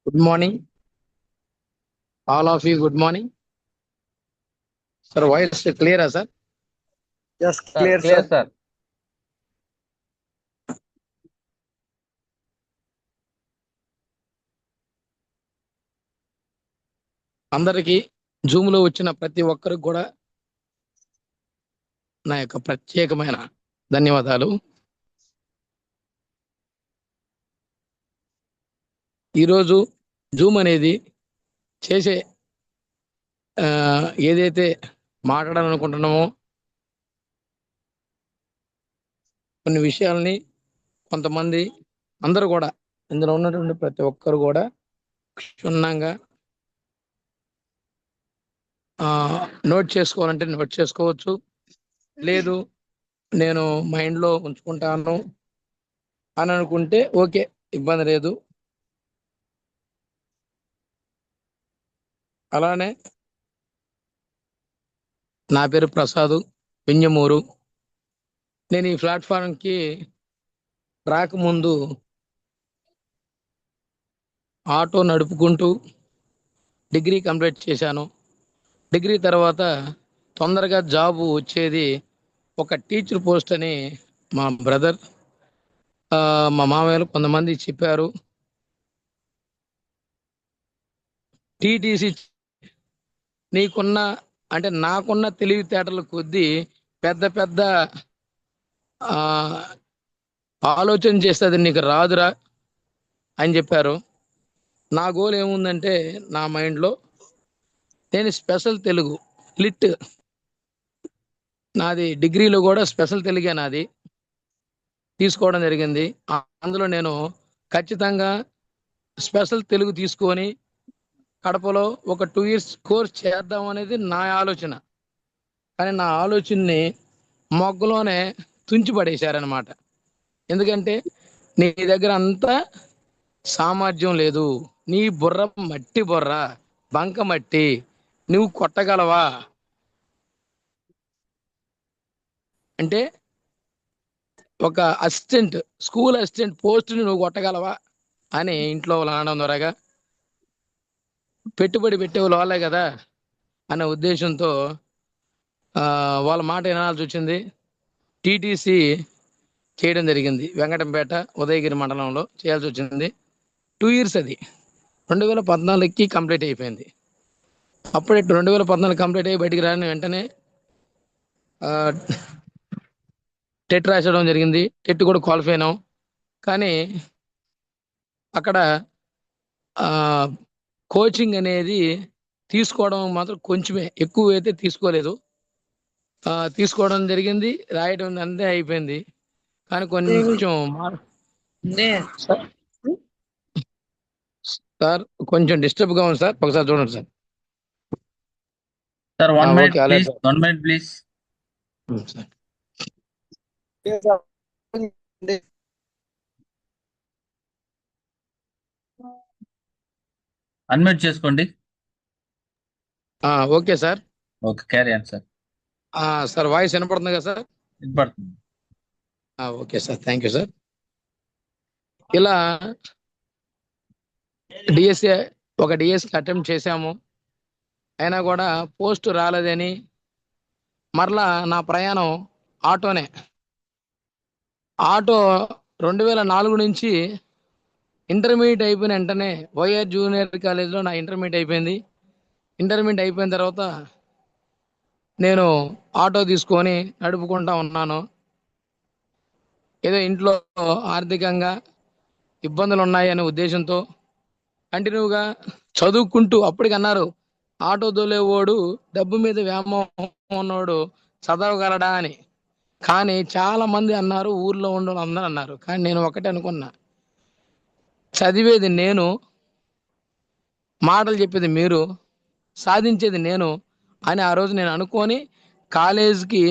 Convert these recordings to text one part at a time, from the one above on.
Good morning, all of you. Good morning. Sir, voice clear, sir? Yes, Sir, clear, clear, sir. sir. అందరికీ Zoom లో వచ్చిన ప్రతి ఒక్కరికి కూడా నా యొక్క ప్రత్యేకమైన ధన్యవాదాలు. ఈరోజు జూమ్ అనేది చేసే ఏదైతే మాట్లాడాలనుకుంటున్నామో కొన్ని విషయాల్ని కొంతమంది అందరూ కూడా ఇందులో ఉన్నటువంటి ప్రతి ఒక్కరు కూడా క్షుణ్ణంగా నోట్ చేసుకోవాలంటే నోట్ చేసుకోవచ్చు. లేదు నేను మైండ్లో ఉంచుకుంటాను అని అనుకుంటే ఓకే, ఇబ్బంది లేదు. అలానే నా పేరు ప్రసాద్ వింజమూరు. నేను ఈ ప్లాట్ఫామ్కి రాకముందు ఆటో నడుపుకుంటూ డిగ్రీ కంప్లీట్ చేశాను. డిగ్రీ తర్వాత తొందరగా జాబ్ వచ్చేది ఒక టీచర్ పోస్ట్ అని మా బ్రదర్ మా మామయ్యలు కొంతమంది చెప్పారు. టీటీసీ నీకున్న అంటే నాకున్న తెలివితేటల కొద్దీ పెద్ద పెద్ద ఆలోచన చేస్తుంది, నీకు రాదురా అని చెప్పారు. నా గోల్ ఏముందంటే నా మైండ్లో నేను స్పెషల్ తెలుగు లిట్ నాది డిగ్రీలో కూడా స్పెషల్ తెలుగే నాది తీసుకోవడం జరిగింది. అందులో నేను ఖచ్చితంగా స్పెషల్ తెలుగు తీసుకొని కడపలో ఒక 2 years కోర్స్ చేద్దాం అనేది నా ఆలోచన. కానీ నా ఆలోచనని మొగ్గలోనే తుంచి పడేశారనమాట. ఎందుకంటే నీ దగ్గర అంతా సామర్థ్యం లేదు, నీ బుర్ర మట్టి బుర్ర, బంక మట్టి, నువ్వు కొట్టగలవా అంటే ఒక అసిస్టెంట్, స్కూల్ అసిస్టెంట్ పోస్ట్ని నువ్వు కొట్టగలవా అని ఇంట్లో వాళ్ళు అనడం ద్వారాగా పెట్టుబడి పెట్టేవాళ్ళు వాళ్ళే కదా అనే ఉద్దేశంతో వాళ్ళ మాట వినాల్సి వచ్చింది. టీటీసీ చేయడం జరిగింది. వెంకటంపేట ఉదయగిరి మండలంలో చేయాల్సి వచ్చింది. 2 years అది 2014కి కంప్లీట్ అయిపోయింది. అప్పుడే 2014 కంప్లీట్ అయ్యి బయటికి రాని వెంటనే టెట్ రాసడం జరిగింది. టెట్ కూడా క్వాలిఫై అయినాం. కానీ అక్కడ కోచింగ్ అనేది తీసుకోవడం మాత్రం కొంచెమే, ఎక్కువ అయితే తీసుకోలేదు. తీసుకోవడం జరిగింది, రాయడం అంతే అయిపోయింది. కానీ కొంచెం సార్ కొంచెం డిస్టర్బ్గా ఉంది సార్, ఒకసారి చూడండి సార్. Sir, 1 minute, ఓకే, అలాగే please. Sir. 1 minute, please. Sir Yes, sir. Unmute చేసుకోండి. Okay sir. Okay, carry on, sir. Sir voice వినపడుతుంది కదా సార్? వినపడుతుంది. Okay sir, thank you sir. ఇలా డిఎస్సి ఒక డిఎస్సి అటెంప్ట్ చేశాము, అయినా కూడా పోస్ట్ రాలేదని మరలా నా ప్రయాణం ఆటోనే. ఆటో 2004 నుంచి ఇంటర్మీడియట్ అయిపోయిన వెంటనే వైఆర్ జూనియర్ కాలేజ్లో నా ఇంటర్మీడియట్ అయిపోయింది. ఇంటర్మీడియట్ అయిపోయిన తర్వాత నేను ఆటో తీసుకొని నడుపుకుంటా ఉన్నాను. ఏదో ఇంట్లో ఆర్థికంగా ఇబ్బందులు ఉన్నాయనే ఉద్దేశంతో కంటిన్యూగా చదువుకుంటూ, అప్పటికన్నారు ఆటో తోలేవాడు డబ్బు మీద వ్యామోహం ఉన్నవాడు చదవగలడా అని. కానీ చాలా మంది అన్నారు, ఊర్లో ఉన్న అందరూ అన్నారు. కానీ నేను ఒకటే అనుకున్నా, చదివేది నేను, మాటలు చెప్పేది మీరు, సాధించేది నేను అని ఆ రోజు నేను అనుకొని కాలేజ్కి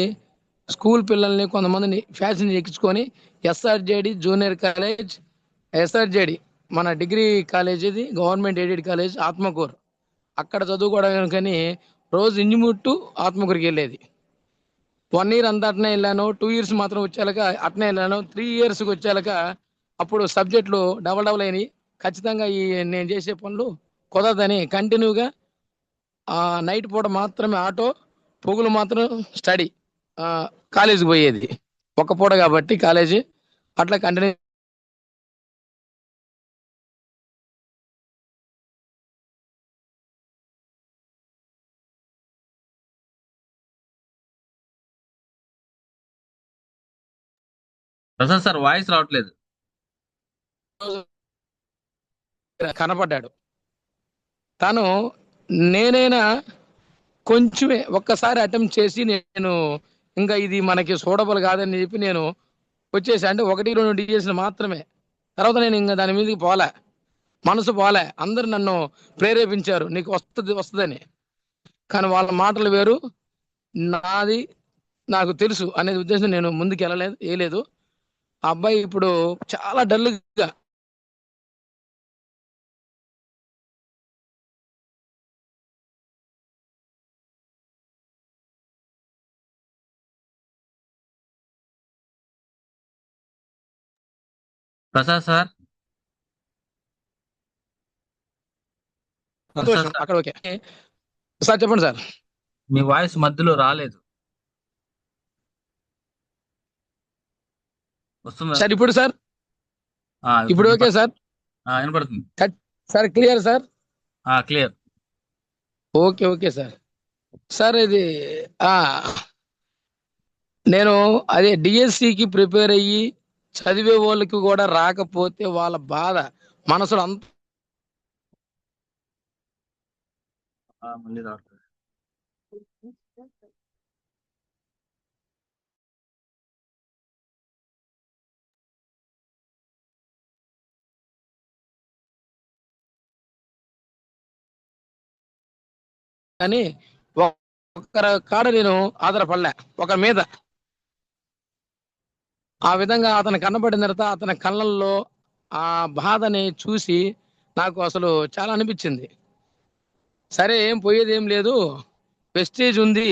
స్కూల్ పిల్లల్ని కొంతమందిని ఫ్యాషన్ ఎక్కించుకొని ఎస్ఆర్జేడి జూనియర్ కాలేజ్, ఎస్ఆర్జేడి మన డిగ్రీ కాలేజ్, ఇది గవర్నమెంట్ ఎయిడెడ్ కాలేజ్ ఆత్మకూరు, అక్కడ చదువుకోవడం. కానీ రోజు ఇంజిముట్టు ఆత్మకూరుకి వెళ్ళేది. 1 year అంతా అట్నే వెళ్ళాను. 2 years మాత్రం వచ్చాక అట్నే వెళ్ళాను. 3 yearsకి వచ్చాక అప్పుడు సబ్జెక్టులు డబల్ అయినాయి. ఖచ్చితంగా ఈ నేను చేసే పనులు కుదరదని కంటిన్యూగా నైట్ పూట మాత్రమే ఆటో, పొగులు మాత్రం స్టడీ, కాలేజీకి పోయేది. ఒక్క పూట కాబట్టి కాలేజీ అట్లా కంటిన్యూ. ప్రసాద్ సార్ వాయిస్ రావట్లేదు. కనపడ్డాడు తను. నేనైనా కొంచెమే ఒక్కసారి అటెంప్ట్ చేసి నేను ఇంకా ఇది మనకి సూటబుల్ కాదని చెప్పి నేను వచ్చేసి, అంటే 1-2 డిఎస్లు మాత్రమే. తర్వాత నేను ఇంకా దాని మీదకి పోలే, మనసు పోలే. అందరు నన్ను ప్రేరేపించారు, నీకు వస్తుంది వస్తుందని. కానీ వాళ్ళ మాటలు వేరు, నాది నాకు తెలుసు అనే ఉద్దేశం నేను ముందుకు వేయలేదు. ఆ అబ్బాయి ఇప్పుడు చాలా డల్గా. ప్రసాద్ సార్, ప్రసాద్ సార్, అక్కడ ఓకే సార్, చెప్పండి సార్. మీ వాయిస్ మధ్యలో రాలేదు. వస్తుందా? సార్ ఇప్పుడు సార్, ఇప్పుడు ఓకే సార్. వినపడుతుంది. Sir clear sir. Clear. Okay okay sir. Sir ఇది నేను అదే డిఎస్సికి ప్రిపేర్ అయ్యి చదివే వాళ్ళకి కూడా రాకపోతే వాళ్ళ బాధ మనసులో అంత. మళ్ళీ రావట్లేదు. కానీ ఒక్కరి కాడ నేను ఆధారపడలే, ఒక మీద. ఆ విధంగా అతను కనబడిన తర్వాత అతని కళ్ళల్లో ఆ బాధని చూసి నాకు అసలు చాలా అనిపించింది. సరే, ఏం పోయేది ఏం లేదు, వెస్టేజ్ ఉంది.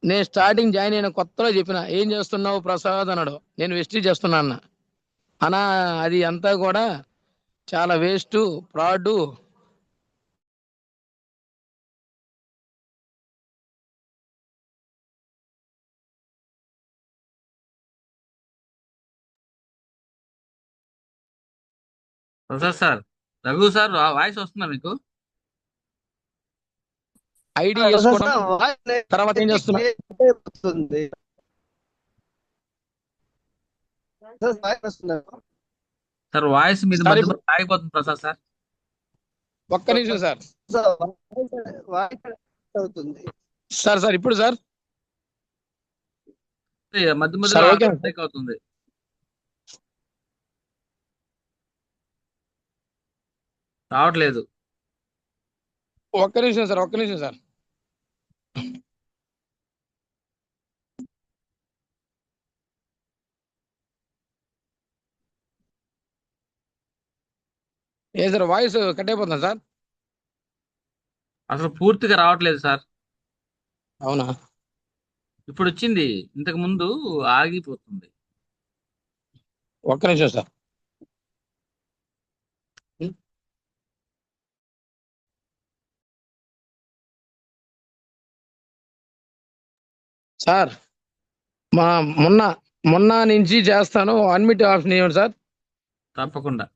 నేను స్టార్టింగ్ జాయిన్ అయిన కొత్తలో చెప్పిన, ఏం చేస్తున్నావు ప్రసాద్ అన్నాడు. నేను వెస్టేజ్ చేస్తున్నా అన్న. అన్నా అది అంతా కూడా చాలా waste, fraud. Prasad sir, Raghu sir voice వస్తుందా మీకు? ఐడి వేసుకోవడం తర్వాత ఏం చేస్తున్నా వస్తుంది. సార్ వాయిస్ మీద సార్ మధ్య ఆగిపోతుంది ప్రసాద్ సార్. ఒక్క నిమిషం సార్. అవుతుంది సార్ ఇప్పుడు సార్ మధ్య సార్ మధ్యలో ఓకే. బ్రేక్ అవుతుంది. రావట్లేదు. ఒక్క నిమిషం సార్, ఒక్క నిమిషం సార్. ఏ సార్ వాయిస్ కట్ అయిపోతుందా సార్? అసలు పూర్తిగా రావట్లేదు సార్. అవునా? ఇప్పుడు వచ్చింది, ఇంతకు ముందు ఆగిపోతుంది. ఒక్క నిమిషం సార్. సార్ మొన్న మొన్న నుంచి చేస్తాను, అడ్మిట్ ఆప్షన్ ఇవ్వండి సార్. తప్పకుండా.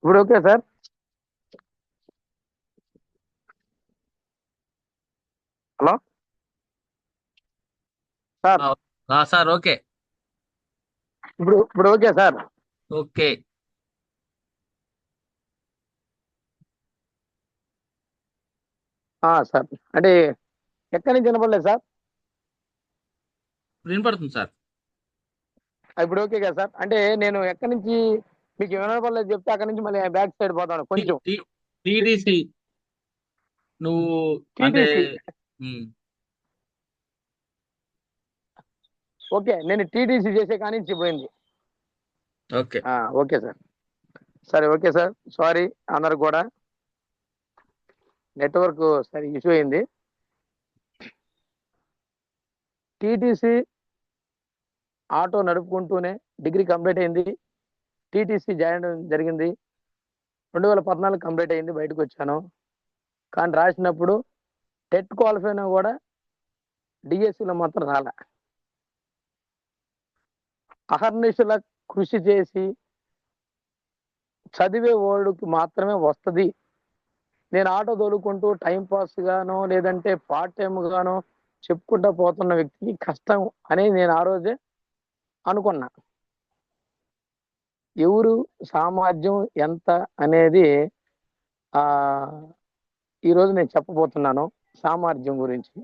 ఇప్పుడు okay sir. Hello sir. Sir okay. ఇప్పుడు ఓకే సార్. ఓకే. సార్ అంటే ఎక్కడి నుంచి వినపడలేదు సార్? వినపడుతుంది సార్. ఇప్పుడు ఓకే కదా సార్? అంటే నేను ఎక్కడి నుంచి మీకు వినపడలేదు చెప్తే అక్కడి నుంచి మళ్ళీ బ్యాక్ సైడ్ పోతాను కొంచెం. టీడీసీ నువ్వు అంటే ఓకే, నేను టీడీసీ చేసే కానీ నుంచి పోయింది. ఓకే. Okay sir. సరే ఓకే సార్, సారీ అందరికి కూడా. నెట్వర్క్ సరి ఇష్యూ అయింది. టీటీసీ ఆటో నడుపుకుంటూనే డిగ్రీ కంప్లీట్ అయింది. టీటీసీ జాయిన్ జరిగింది. 2014 కంప్లీట్ అయింది. బయటకు వచ్చాను. కానీ రాసినప్పుడు టెట్ క్వాలిఫై అయినా కూడా డిఎస్సిలో మాత్రం రాలే. అహర్నిశల కృషి చేసి చదివే ఓడికి మాత్రమే వస్తుంది. నేను ఆటో తోలుకుంటూ టైం పాస్ గానో లేదంటే పార్ట్ టైం గానో చెప్పుకుంటా పోతున్న వ్యక్తికి కష్టం అనేది నేను ఆ రోజే అనుకున్నా. ఎవరు సామర్థ్యం ఎంత అనేది ఆ ఈరోజు నేను చెప్పబోతున్నాను. సామర్థ్యం గురించి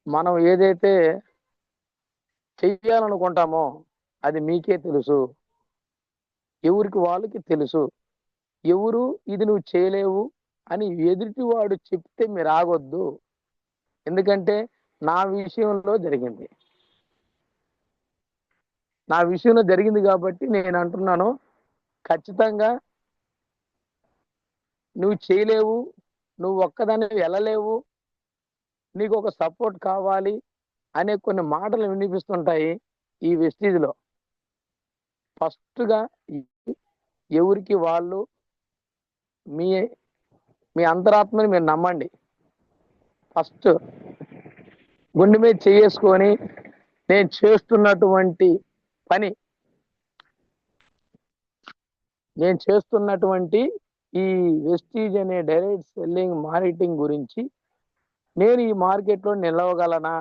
మనం ఏదైతే చెయ్యాలనుకుంటామో అది మీకే తెలుసు, ఎవరికి వాళ్ళకి తెలుసు. ఎవరు ఇది నువ్వు చేయలేవు అని ఎదుటి వాడు చెప్తే మీరు ఆగొద్దు. ఎందుకంటే నా విషయంలో జరిగింది. నా విషయంలో జరిగింది కాబట్టి నేను అంటున్నాను, ఖచ్చితంగా నువ్వు చేయలేవు, నువ్వు ఒక్కదాన్ని వెళ్ళలేవు, నీకు ఒక సపోర్ట్ కావాలి అనే కొన్ని మాటలు వినిపిస్తుంటాయి ఈ వెస్టీజ్లో. ఫస్ట్గా ఎవరికి వాళ్ళు మీ మీ అంతరాత్మని మీరు నమ్మండి. ఫస్ట్ గుండె మీద చేసుకొని నేను చేస్తున్నటువంటి పని, నేను చేస్తున్నటువంటి ఈ వెస్టీజ్ అనే డైరెక్ట్ సెల్లింగ్ మార్కెటింగ్ గురించి నేను ఈ మార్కెట్లో నిలవగలనా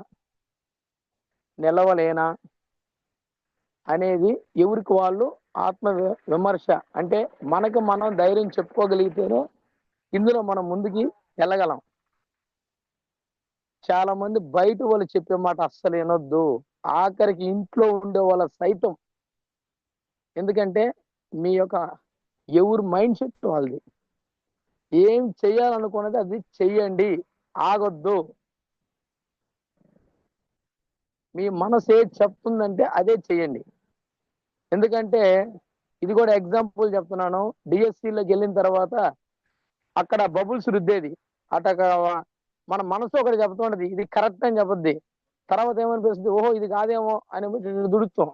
నిలవలేనా అనేది ఎవరికి వాళ్ళు ఆత్మ విమర్శ, అంటే మనకు మనం ధైర్యం చెప్పుకోగలిగితేనే ఇందులో మనం ముందుకి వెళ్ళగలం. చాలా మంది బయట వాళ్ళు చెప్పే మాట అస్సలు వినొద్దు, ఆఖరికి ఇంట్లో ఉండే వాళ్ళ సైతం. ఎందుకంటే మీ యొక్క ఎవరు మైండ్ సెట్ వాళ్ళది. ఏం చెయ్యాలనుకున్నది అది చెయ్యండి, ఆగొద్దు. మీ మనసు ఏది చెప్తుందంటే అదే చెయ్యండి. ఎందుకంటే ఇది కూడా ఎగ్జాంపుల్ చెప్తున్నాను. డిఎస్సిలోకి వెళ్ళిన తర్వాత అక్కడ బబుల్స్ రుద్దేది అట, మన మనసు ఒకటి చెప్తుంటది ఇది కరెక్ట్ అని చెప్పద్ది. తర్వాత ఏమనిపిస్తుంది, ఓహో ఇది కాదేమో అని దుడుస్తాం.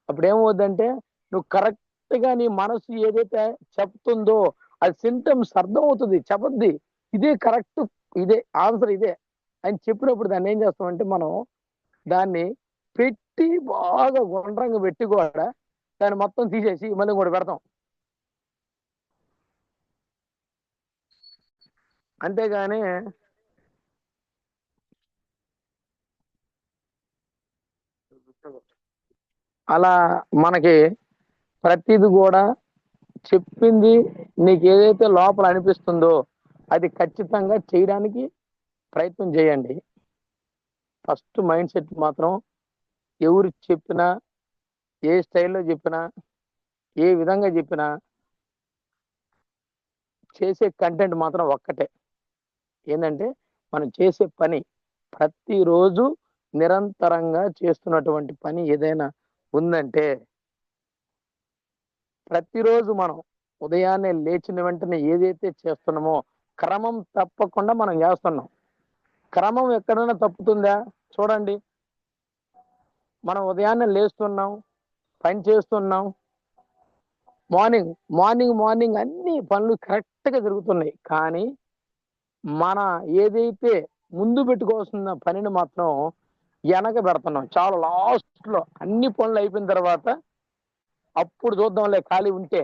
అప్పుడు ఏమవుద్దంటే నువ్వు కరెక్ట్ గా నీ మనసు ఏదైతే చెప్తుందో అది సింటమ్స్ అర్థం అవుతుంది, చెప్పద్ది ఇదే కరెక్ట్, ఇదే ఆన్సర్, ఇదే అని చెప్పినప్పుడు దాన్ని ఏం చేస్తామంటే మనం దాన్ని పెట్టి బాగా గుండ్రంగా పెట్టి కూడా దాన్ని మొత్తం తీసేసి మళ్ళీ కూడా పెడతాం. అంతేగాని అలా మనకి ప్రతిది కూడా చెప్పింది నీకు ఏదైతే లోపల అనిపిస్తుందో అది ఖచ్చితంగా చేయడానికి ప్రయత్నం చేయండి. ఫస్ట్ మైండ్ సెట్ మాత్రం ఎవరు చెప్పినా, ఏ స్టైల్లో చెప్పినా, ఏ విధంగా చెప్పినా చేసే కంటెంట్ మాత్రం ఒక్కటే. ఏంటంటే మనం చేసే పని ప్రతిరోజు నిరంతరంగా చేస్తున్నటువంటి పని ఏదైనా ఉందంటే, ప్రతిరోజు మనం ఉదయాన్నే లేచిన వెంటనే ఏదైతే చేస్తున్నామో క్రమం తప్పకుండా మనం చేస్తున్నాం. క్రమం ఎక్కడైనా తప్పుతుందా చూడండి. మనం ఉదయాన్నే లేస్తున్నాం, పని చేస్తున్నాం, మార్నింగ్ అన్ని పనులు కరెక్ట్ గా జరుగుతున్నాయి. కానీ మన ఏదైతే ముందు పెట్టుకోవాల్సిన పనిని మాత్రం వెనక పెడుతున్నాం. చాలా లాస్ట్ లో అన్ని పనులు అయిపోయిన తర్వాత అప్పుడు చూద్దాంలే, ఖాళీ ఉంటే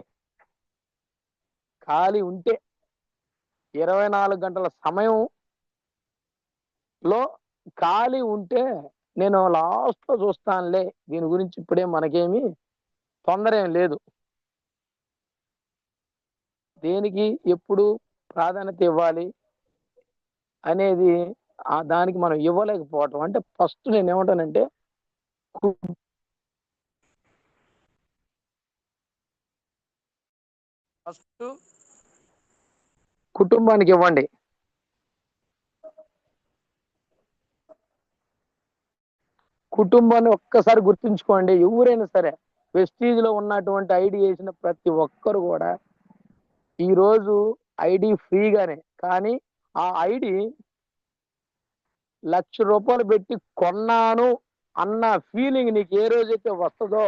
24 గంటల సమయంలో ఖాళీ ఉంటే నేను లాస్ట్ లో చూస్తానులే, దీని గురించి ఇప్పుడే మనకేమి తొందర ఏం లేదు. దేనికి ఎప్పుడు ప్రాధాన్యత ఇవ్వాలి అనేది దానికి మనం ఇవ్వలేకపోవటం. అంటే ఫస్ట్ నేను ఏమంటానంటే ఫస్ట్ కుటుంబానికి ఇవ్వండి. కుటుంబాన్ని ఒక్కసారి గుర్తుంచుకోండి. ఎవరైనా సరే వెస్టీజ్ లో ఉన్నటువంటి ఐడి వేసిన ప్రతి ఒక్కరు కూడా ఈరోజు ఐడి ఫ్రీగానే. కానీ ఆ ఐడి ₹1,00,000 పెట్టి కొన్నాను అన్న ఫీలింగ్ నీకు ఏ రోజైతే వస్తుందో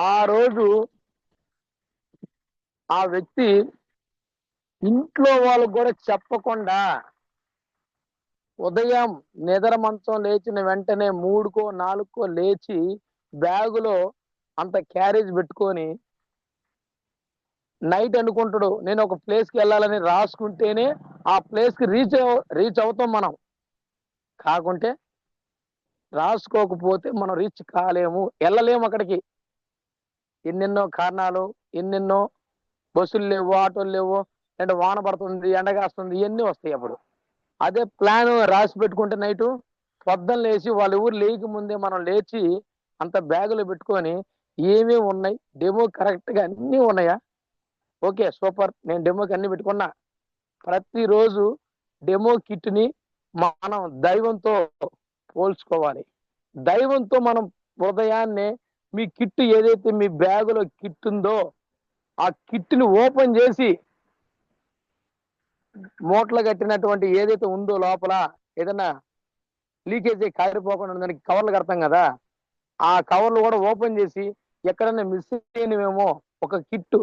ఆ రోజు ఆ వ్యక్తి ఇంట్లో వాళ్ళకు కూడా చెప్పకుండా ఉదయం నిద్ర మంచం లేచిన వెంటనే 3కో 4కో లేచి బ్యాగులో అంత క్యారేజ్ పెట్టుకొని నైట్ అనుకుంటాడు నేను ఒక ప్లేస్కి వెళ్ళాలని రాసుకుంటేనే ఆ ప్లేస్కి రీచ్ అవుతాం మనం. కాకుంటే రాసుకోకపోతే మనం రీచ్ కాలేము, వెళ్ళలేము అక్కడికి. ఎన్నెన్నో కారణాలు, ఎన్నెన్నో బస్సులు లేవు, ఆటోలు లేవు, అంటే వాన పడుతుంది, ఎండగాస్తుంది, ఇవన్నీ వస్తాయి. అప్పుడు అదే ప్లాన్ రాసి పెట్టుకుంటే నైటు పొద్దున్న లేచి వాళ్ళ ఊరు లేక ముందే మనం లేచి అంత బ్యాగులో పెట్టుకొని ఏమేమి ఉన్నాయి, డెమో కరెక్ట్గా అన్నీ ఉన్నాయా, ఓకే సూపర్, నేను డెమోకి అన్ని పెట్టుకున్నా. ప్రతిరోజు డెమో కిట్ని మనం దైవంతో పోల్చుకోవాలి. దైవంతో మనం ఉదయాన్నే మీ కిట్ ఏదైతే మీ బ్యాగులో కిట్ ఉందో ఆ కిట్ని ఓపెన్ చేసి మూటలు కట్టినటువంటి ఏదైతే ఉందో లోపల ఏదైనా లీకేజ్ కారిపోకుండా దానికి కవర్లు కడతాం కదా, ఆ కవర్లు కూడా ఓపెన్ చేసి ఎక్కడైనా మిస్ అయినవేమో ఒక కిట్.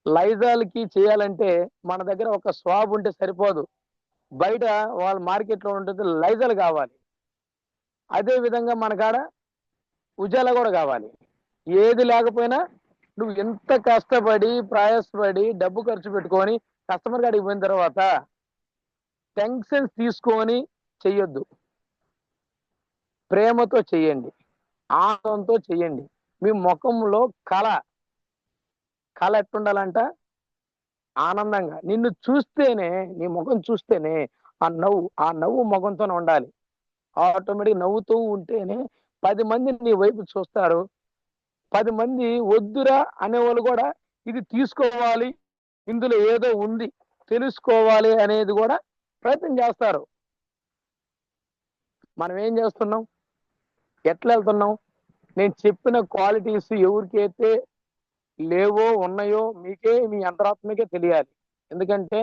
లైజాల్కి చేయాలంటే మన దగ్గర ఒక స్వాబ్ ఉంటే సరిపోదు, బయట వాళ్ళ మార్కెట్లో ఉంటుంది లైజాల్ కావాలి. అదే విధంగా మన కాడ ఉజాలా కూడా కావాలి. ఏది లేకపోయినా నువ్వు ఎంత కష్టపడి ప్రయాసపడి డబ్బు ఖర్చు పెట్టుకొని కస్టమర్ కాడికి పోయిన తర్వాత టెన్షన్స్ తీసుకొని చెయ్యొద్దు. ప్రేమతో చెయ్యండి, ఆనందంతో చెయ్యండి. మీ ముఖంలో కళ ఎట్టుండాలంట, ఆనందంగా నిన్ను చూస్తేనే, నీ ముఖం చూస్తేనే ఆ నవ్వు ముఖంతోనే ఉండాలి. ఆటోమేటిక్ నవ్వుతూ ఉంటేనే 10 మంది నీ వైపు చూస్తారు. 10 మంది వద్దురా అనేవాళ్ళు కూడా ఇది తీసుకోవాలి, ఇందులో ఏదో ఉంది తెలుసుకోవాలి అనేది కూడా ప్రయత్నం చేస్తారు. మనం ఏం చేస్తున్నాం, ఎట్లా వెళ్తున్నాం? నేను చెప్పిన క్వాలిటీస్ ఎవరికైతే లేవో ఉన్నాయో మీకే, మీ అంతరాత్మకే తెలియాలి. ఎందుకంటే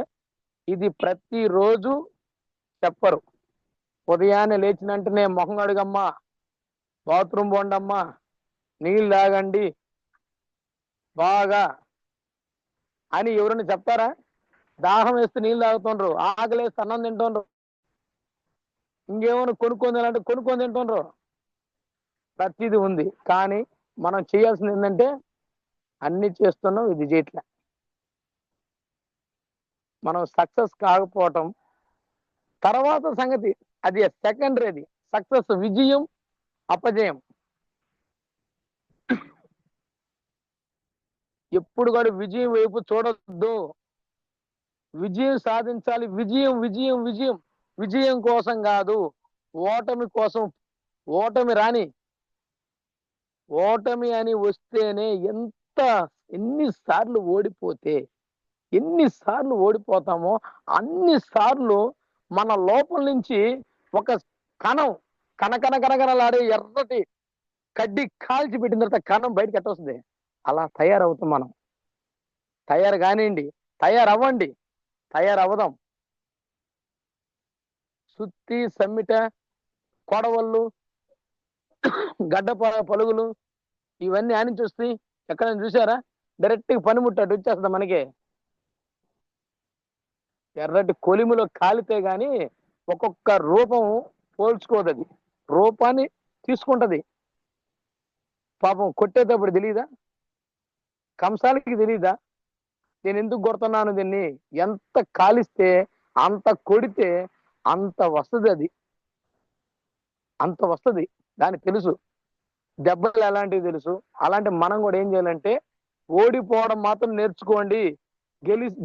ఇది ప్రతిరోజు చెప్పరు. ఉదయాన్నే లేచిన వెంటనే మొహం కడుగమ్మా, బాత్రూమ్ పోండమ్మా, నీళ్ళు తాగండి బాగా అని ఎవరైనా చెప్తారా? దాహం వేస్తే నీళ్ళు తాగుతుండ్రు, ఆకలి వేస్తే అన్నం తింటుండ్రు, ఇంకేమైనా కొనుక్కొని తినాలంటే కొనుక్కొని తింటుండ్రు. ప్రతిదీ ఉంది. కానీ మనం చేయాల్సింది ఏంటంటే అన్ని చేస్తున్నాం, ఇది చేయట్లే. మనం సక్సెస్ కాకపోవటం తర్వాత సంగతి, అది సెకండరీ. సక్సెస్ విజయం అపజయం ఎప్పుడు కూడా విజయం వైపు చూడొద్దు. విజయం సాధించాలి. విజయం విజయం విజయం విజయం కోసం కాదు, ఓటమి కోసం. ఓటమి రాని, ఓటమి అని వస్తేనే ఎన్నిసార్లు ఓడిపోతామో అన్నిసార్లు మన లోపల నుంచి ఒక కణం కనకనలాడే ఎర్రటి కడ్డి కాల్చి పెట్టిన తర్వాత కణం బయటకు ఎట్టొస్తుంది, అలా తయారవుతాం మనం. తయారు కానివ్వండి, తయారవ్వండి, తయారవదాం. సుత్తి సమ్మిట కొడవళ్ళు గడ్డ పలుగులు ఇవన్నీ ఆనించి వస్తాయి. ఎక్కడైనా చూసారా? డైరెక్ట్గా పనిముట్టు వచ్చేస్తుంది మనకి. ఎర్రటి కొలిమిలో కాలితే గాని ఒక్కొక్క రూపం పోల్చుకోదు, అది రూపాన్ని తీసుకుంటది. పాపం కొట్టేటప్పుడు తెలియదా, కంసాలకి తెలియదా నేను ఎందుకు కొడుతున్నాను దీన్ని, ఎంత కాలిస్తే అంత కొడితే అంత వస్తుంది, అది అంత వస్తుంది, దానికి తెలుసు. దెబ్బలు ఎలాంటివి తెలుసు. అలాంటి మనం కూడా ఏం చేయాలంటే ఓడిపోవడం మాత్రం నేర్చుకోండి.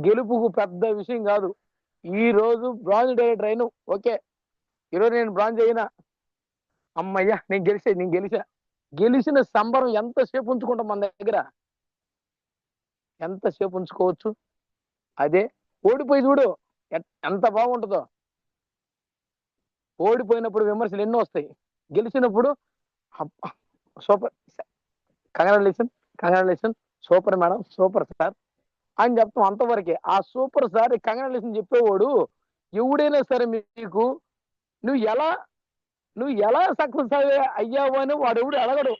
గెలుపుకు పెద్ద విషయం కాదు. ఈ రోజు బ్రాంజ్ డైరెక్టర్ అయిన ఓకే, ఈరోజు నేను బ్రాంజ్ అయినా అమ్మయ్యా నేను గెలిచిన సంబరం ఎంతసేపు ఉంచుకుంటాం మన దగ్గర, ఎంతసేపు ఉంచుకోవచ్చు. అదే ఓడిపోయి చూడు ఎంత బాగుంటుందో. ఓడిపోయినప్పుడు విమర్శలు ఎన్నో వస్తాయి, గెలిచినప్పుడు super, congratulation, super madam, super sir అని చెప్తాం అంతవరకే. ఆ సూపర్ సార్ కంగ్రాచులేషన్ చెప్పేవాడు ఎవడైనా సరే మీకు నువ్వు ఎలా నువ్వు ఎలా సక్సెస్ అయ్యావు అని వాడు ఎవడు అడగడు.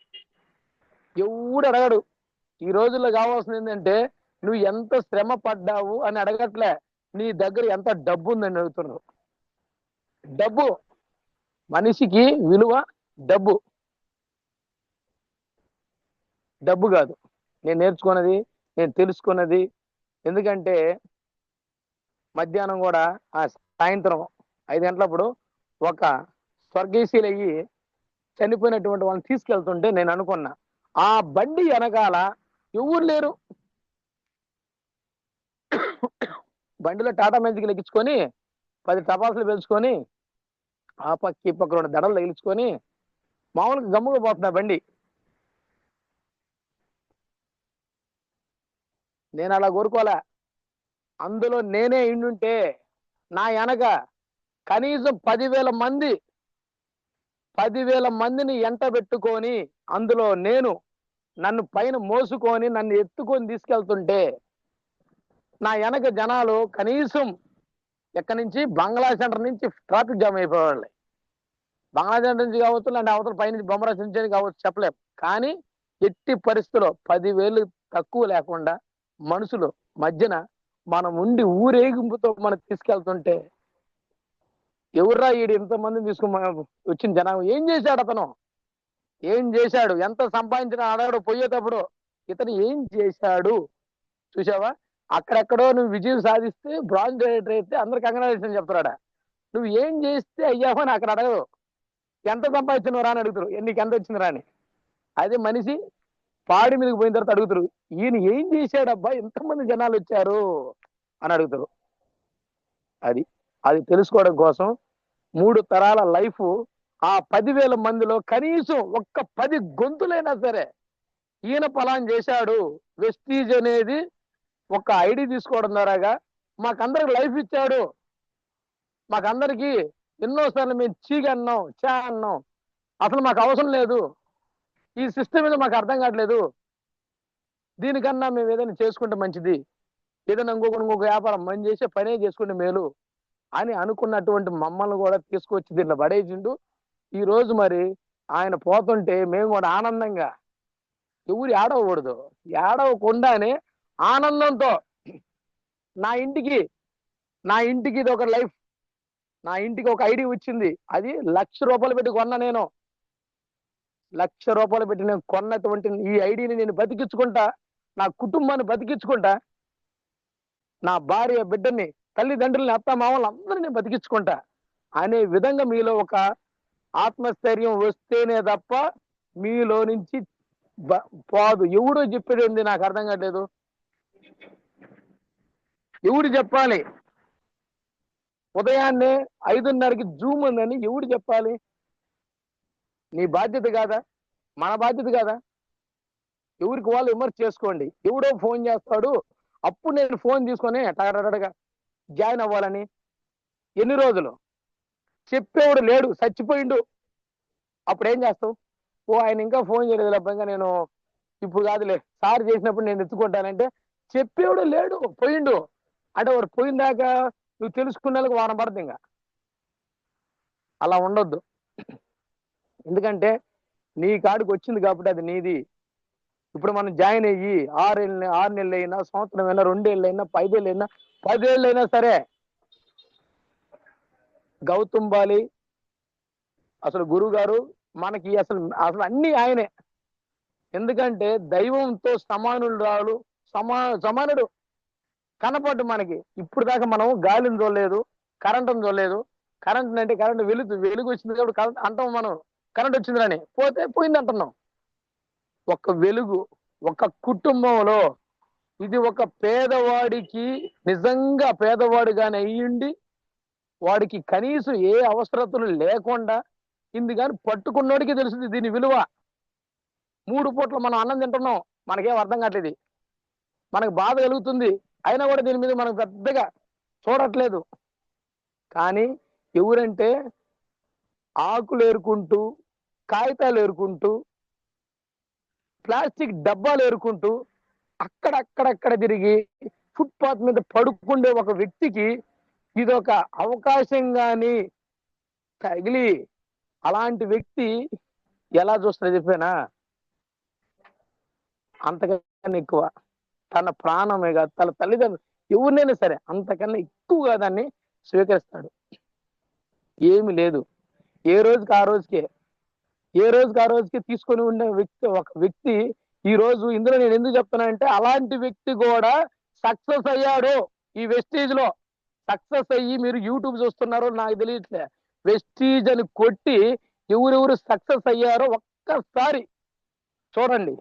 ఈ రోజుల్లో కావాల్సింది ఏంటంటే నువ్వు ఎంత శ్రమ పడ్డావు అని అడగట్లే, నీ దగ్గర ఎంత డబ్బు ఉందని అడుగుతున్నారు. డబ్బు, మనిషికి విలువ డబ్బు, డబ్బు కాదు. నేను నేర్చుకున్నది, నేను తెలుసుకున్నది. ఎందుకంటే మధ్యాహ్నం కూడా ఆ సాయంత్రం 5 గంటలప్పుడు ఒక స్వర్గీయులు అయ్యి చనిపోయినటువంటి వాళ్ళని తీసుకెళ్తుంటే నేను అనుకున్నా, ఆ బండి వెనకాల ఎవరు లేరు. బండిలో టాటా మ్యాజిక్ ఎక్కించుకొని 10 టపాసులు పెంచుకొని ఆ పక్క ఈ పక్క 2 దడలు తగిలించుకొని మామూలుగా గమ్ముగా పోతున్నా బండి. నేను అలా కోరుకోలే. అందులో నేనే ఇండుంటే నా వెనక కనీసం 10,000 మందిని ఎంట పెట్టుకొని అందులో నేను నన్ను పైన మోసుకొని నన్ను ఎత్తుకొని తీసుకెళ్తుంటే నా వెనక జనాలు కనీసం ఎక్కడి నుంచి బంగ్లా సెంటర్ నుంచి ట్రాఫిక్ జామ్ అయిపోవాలి. బంగ్లా సెంటర్ నుంచి కావచ్చు, లేదంటే అవతల పైనుంచి బొమ్మరా నుంచి కావచ్చు, చెప్పలేం. కానీ ఎట్టి పరిస్థితుల్లో 10,000 తక్కువ లేకుండా మనుషులు మధ్యన మనం ఉండి ఊరేగింపుతో మనం తీసుకెళ్తుంటే ఎవర్రా ఈడు ఇంతమందిని తీసుకుని వచ్చిన జనం ఏం చేశాడు, అతను ఏం చేశాడు, ఎంత సంపాదించిన అడగడు పోయేటప్పుడు ఇతను ఏం చేశాడు చూసావా. అక్కడెక్కడో నువ్వు విజయం సాధిస్తే బ్రాంజ్ రైడర్ అయితే అందరు కంగ్రాచులేషన్ చెప్తాడా, నువ్వు ఏం చేస్తే అయ్యావో అని అక్కడ అడగదు. ఎంత సంపాదించినవు రా అని అడుగుతారు, నీకు ఎంత వచ్చింది రా అని. అదే మనిషి పాడి మీదకి పోయిన తర్వాత అడుగుతారు, ఈయన ఏం చేశాడబ్బా ఎంతమంది జనాలు వచ్చారు అని అడుగుతారు. అది అది తెలుసుకోవడం కోసం 3 తరాల లైఫ్ ఆ 10,000 మందిలో కనీసం ఒక్క 10 గొంతులైనా సరే ఈయన పలాన్ చేశాడు వెస్టీజ్ అనేది ఒక ఐడి తీసుకోవడం ద్వారాగా మాకందరికి లైఫ్ ఇచ్చాడు. మాకందరికి ఎన్నోసార్లు మేము చీగా అన్నాం, చా అన్నాం, అసలు మాకు అవసరం లేదు, ఈ సిస్టమ్ మీద మాకు అర్థం కావట్లేదు, దీనికన్నా మేము ఏదైనా చేసుకుంటే మంచిది, ఏదైనా ఇంకొక వ్యాపారం మనం చేసే పనే చేసుకుంటే మేలు అని అనుకున్నటువంటి మమ్మల్ని కూడా తీసుకొచ్చి దీంట్లో పడేసిండు. ఈ రోజు మరి ఆయన పోతుంటే మేము కూడా ఆనందంగా ఎవరు ఏడవకూడదు, ఏడవకుండానే ఆనందంతో నా ఇంటికి ఇది ఒక లైఫ్, నా ఇంటికి ఒక ఐడి వచ్చింది. అది ₹1,00,000 పెట్టి కొన్నా. నేను ₹1,00,000 పెట్టి నేను కొన్నటువంటి ఈ ఐడిని నేను బతికించుకుంటా, నా కుటుంబాన్ని బతికించుకుంటా, నా భార్య బిడ్డని తల్లిదండ్రులని అత్త మామూలు అందరినీ బతికించుకుంటా అనే విధంగా మీలో ఒక ఆత్మస్థైర్యం వస్తేనే తప్ప మీలో నుంచి పోదు. ఎవడో చెప్పేది నాకు అర్థం కావట్లేదు. ఎవడు చెప్పాలి? ఉదయాన్నే 5:30కి జూమ్ ఉందని ఎవడు చెప్పాలి? నీ బాధ్యత కాదా? మన బాధ్యత కాదా? ఎవరికి వాళ్ళు విమర్శ చేసుకోండి. ఎవడో ఫోన్ చేస్తాడు, అప్పుడు నేను ఫోన్ తీసుకొని టగడగా జాయిన్ అవ్వాలని. ఎన్ని రోజులు చెప్పేవాడు లేడు, చచ్చిపోయిండు, అప్పుడు ఏం చేస్తావు? ఓ ఆయన ఇంకా ఫోన్ చేయలేదు లభ్యంగా, నేను ఇప్పుడు కాదులే సార్ చేసినప్పుడు నేను ఎత్తుకుంటానంటే చెప్పేవాడు లేడు, పోయిండు అంటే వాడు పోయిందాక నువ్వు తెలుసుకునేందుకు వారం పడుతుంది. ఇంకా అలా ఉండొద్దు. ఎందుకంటే నీ కాడికి వచ్చింది కాబట్టి అది నీది. ఇప్పుడు మనం జాయిన్ అయ్యి 6 నెలలు అయినా, సంవత్సరం అయినా, 2 ఏళ్ళు అయినా, 5 ఏళ్ళు అయినా, 10 ఏళ్ళు అయినా సరే గౌతమ్ బాలి అసలు గురువు గారు మనకి అసలు అన్ని ఆయనే. ఎందుకంటే దైవంతో సమానుడు కనపడ్డు మనకి. ఇప్పుడు దాకా మనం గాలిని చూడలేదు, కరెంటుని చూడలేదు. కరెంట్ అంటే కరెంట్ వెలుగు వచ్చింది కాబట్టి కరెంట్ అంటాం మనం, కరెంట్ వచ్చిందని. పోయింది అంటున్నాం. ఒక వెలుగు ఒక కుటుంబంలో, ఇది ఒక పేదవాడికి నిజంగా పేదవాడిగానే అయ్యిండి వాడికి కనీసం ఏ అవసరతలు లేకుండా ఇంది కానీ పట్టుకున్నోడికి తెలుస్తుంది దీని విలువ. 3 పూట్ల మనం అన్నం తింటున్నాం, మనకేం అర్థం కావట్లేదు, మనకు బాధ కలుగుతుంది, అయినా కూడా దీని మీద మనం పెద్దగా చూడట్లేదు. కానీ ఎవరంటే ఆకులు ఏరుకుంటూ, కాగితాలు ఏరుకుంటూ, ప్లాస్టిక్ డబ్బాలు ఏరుకుంటూ అక్కడక్కడక్కడ తిరిగి ఫుట్పాత్ మీద పడుకుండే ఒక వ్యక్తికి ఇది ఒక అవకాశంగాని తగిలి అలాంటి వ్యక్తి ఎలా చూస్తారో చెప్పానా, అంతకన్నా ఎక్కువ తన ప్రాణమే కాదు, తన తల్లిదండ్రులు ఎవరినైనా సరే అంతకన్నా ఎక్కువగా దాన్ని స్వీకరిస్తాడు. ఏమి లేదు, ఏ రోజుకి ఆ రోజుకి తీసుకొని ఉండే వ్యక్తి ఒక వ్యక్తి ఈ రోజు ఇందులో నేను ఎందుకు చెప్తున్నానంటే, అలాంటి వ్యక్తి కూడా సక్సెస్ అయ్యాడు. ఈ వెస్టీజ్ లో సక్సెస్ అయ్యి, మీరు యూట్యూబ్ చూస్తున్నారో నాకు తెలియట్లే, వెస్టీజ్ అని కొట్టి ఎవరెవరు సక్సెస్ అయ్యారో ఒక్కసారి చూడండి.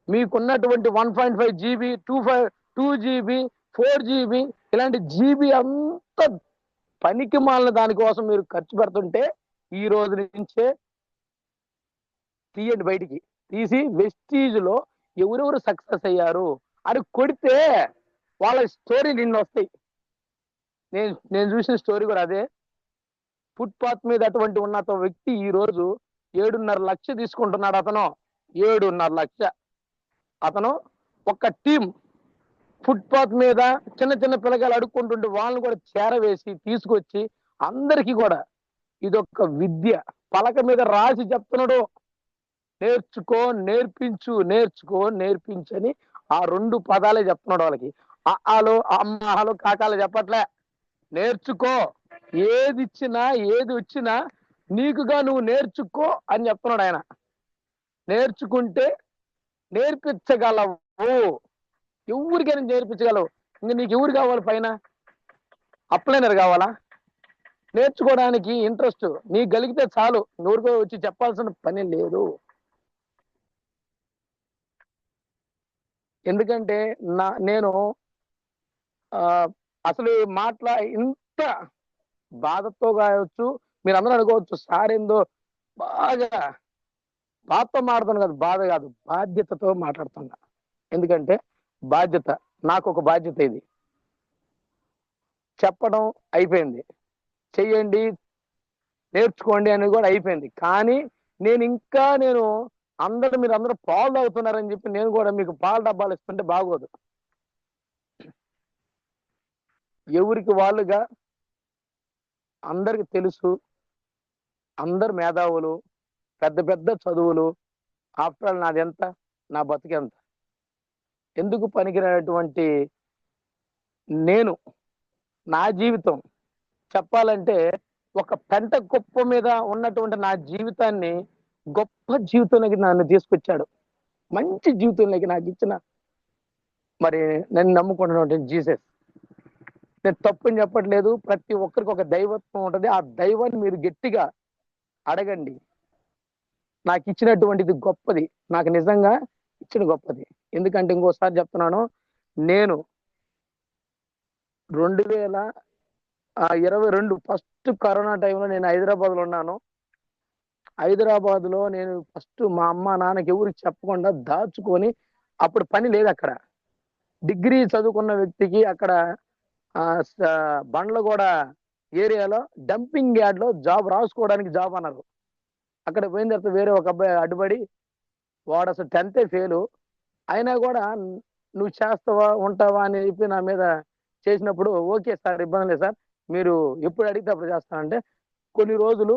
మీకున్నటువంటి 1.5 GB 2 GB 4 GB ఇలాంటి జీబీ అంత పనికి మాలిన దానికోసం మీరు ఖర్చు పెడుతుంటే ఈ రోజు నుంచే తీయండి, బయటికి తీసి వెస్టీజ్ లో ఎవరెవరు సక్సెస్ అయ్యారు అని కొడితే వాళ్ళ స్టోరీ నిన్న వస్తాయి. నేను చూసిన స్టోరీ కూడా అదే. ఫుట్పాత్ మీద అటువంటి ఉన్నత వ్యక్తి ఈ రోజు 7.5 లక్ష తీసుకుంటున్నాడు. అతను 7.5 లక్ష. అతను ఒక టీం ఫుట్పాత్ మీద చిన్న చిన్న పిల్లగాలు అడుక్కుంటుంటే వాళ్ళని కూడా చేరవేసి తీసుకొచ్చి అందరికీ కూడా ఇదొక విద్య పలక మీద రాసి చెప్తున్నాడు. నేర్చుకో నేర్పించు, నేర్చుకో నేర్పించని ఆ 2 పదాలే చెప్తున్నాడు వాళ్ళకి. ఆలు అమ్మాలు కాకాలు చెప్పట్లే. నేర్చుకో, ఏది ఇచ్చినా ఏది వచ్చినా నీకుగా నువ్వు నేర్చుకో అని చెప్తున్నాడు ఆయన. నేర్చుకుంటే నేర్పించగలవు, ఎవరికైనా నేర్పించగలవు. ఇంక నీకు ఎవరు కావాలి? పైన అప్లైనర్ కావాలా? నేర్చుకోవడానికి ఇంట్రెస్ట్ నీకు కలిగితే చాలు, ఎవరికో వచ్చి చెప్పాల్సిన పని లేదు. ఎందుకంటే నేను అసలు ఇంత బాధతో కావచ్చు, మీరు అందరూ అనుకోవచ్చు సార్ ఏందో బాగా బాధతో మాట్లాడుతాను కాదు, బాధ కాదు, బాధ్యతతో మాట్లాడుతున్నా. ఎందుకంటే బాధ్యత, నాకు ఒక బాధ్యత. ఇది చెప్పడం అయిపోయింది, చెయ్యండి నేర్చుకోండి అనేది కూడా అయిపోయింది. కానీ నేను మీరు అందరూ పాలు తాగుతున్నారని చెప్పి నేను కూడా మీకు పాల డబ్బాలు ఇస్తుంటే బాగోదు. ఎవరికి వాళ్ళుగా అందరికి తెలుసు, అందరు మేధావులు, పెద్ద పెద్ద చదువులు. ఆఫ్టర్ ఆల్ నాది ఎంత, నా బతికెంత, ఎందుకు పనికిరానటువంటి నేను నా జీవితం చెప్పాలంటే ఒక పెంట కుప్ప మీద ఉన్నటువంటి నా జీవితాన్ని గొప్ప జీవితంలోకి నన్ను తీసుకొచ్చాడు. మంచి జీవితంలోకి నాకు ఇచ్చిన మరి నన్ను నమ్ముకుంటున్నటువంటి జీసస్. నేను తప్పని చెప్పట్లేదు, ప్రతి ఒక్కరికి ఒక దైవత్వం ఉంటుంది. ఆ దైవాన్ని మీరు గట్టిగా అడగండి. నాకు ఇచ్చినటువంటిది గొప్పది, నాకు నిజంగా ఇచ్చిన గొప్పది. ఎందుకంటే ఇంకోసారి చెప్తున్నాను, నేను 2022 ఫస్ట్ కరోనా టైంలో నేను హైదరాబాద్ లో ఉన్నాను. హైదరాబాద్ లో నేను ఫస్ట్ మా అమ్మ నాన్నకి ఎవరికి చెప్పకుండా దాచుకొని, అప్పుడు పని లేదు అక్కడ. డిగ్రీ చదువుకున్న వ్యక్తికి అక్కడ బండ్లగూడ ఏరియాలో డంపింగ్ యార్డ్ లో జాబ్ రాసుకోవడానికి జాబ్ అన్నారు. అక్కడ పోయిన తర్వాత వేరే ఒక అబ్బాయి అడ్డుపడి, వాడు అసలు 10th ఫెయిల్ అయినా కూడా నువ్వు చేస్తావా ఉంటావా అని చెప్పి నా మీద చేసినప్పుడు, ఓకే సార్ ఇబ్బంది లేదు సార్, మీరు ఎప్పుడు అడిగితే అప్పుడు చేస్తానంటే కొన్ని రోజులు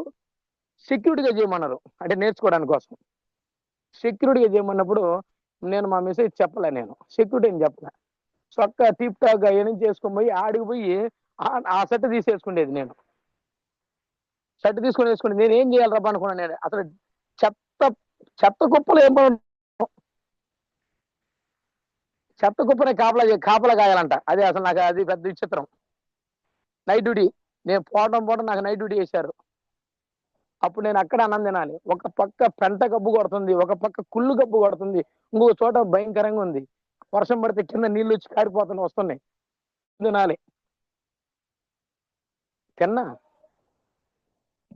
సెక్యూరిటీగా చేయమన్నారు. అంటే నేర్చుకోవడానికి కోసం సెక్యూరిటీగా చేయమన్నప్పుడు నేను మా మెసేజ్ చెప్పలే, నేను సెక్యూరిటీ అని చెప్పలే. చొక్క టిప్ టాక్ అవన్నీ చేసుకొని పోయి ఆడికి పోయి ఆ షర్ట్ తీసేసుకునేది. నేను షర్ట్ తీసుకొని వేసుకుని నేను ఏం చేయాలి రబ్బా అనుకున్నాను. నేను అసలు చెత్త కుప్పలు చెత్త కుప్పనే కాపలా కాయాలంట. అది అసలు నాకు అది పెద్ద విచిత్రం. నైట్ డ్యూటీ నేను పోవడం నాకు నైట్ డ్యూటీ చేశారు. అప్పుడు నేను అక్కడ అన్నం తినాలి. ఒక పక్క పెంట గబ్బు కొడుతుంది, ఒక పక్క కుళ్ళు గబ్బు కొడుతుంది, ఇంకొక చోట భయంకరంగా ఉంది. వర్షం పడితే కింద నీళ్ళు వచ్చి కారిపోతున్నాయి, వస్తున్నాయి. తినాలి. తిన్నా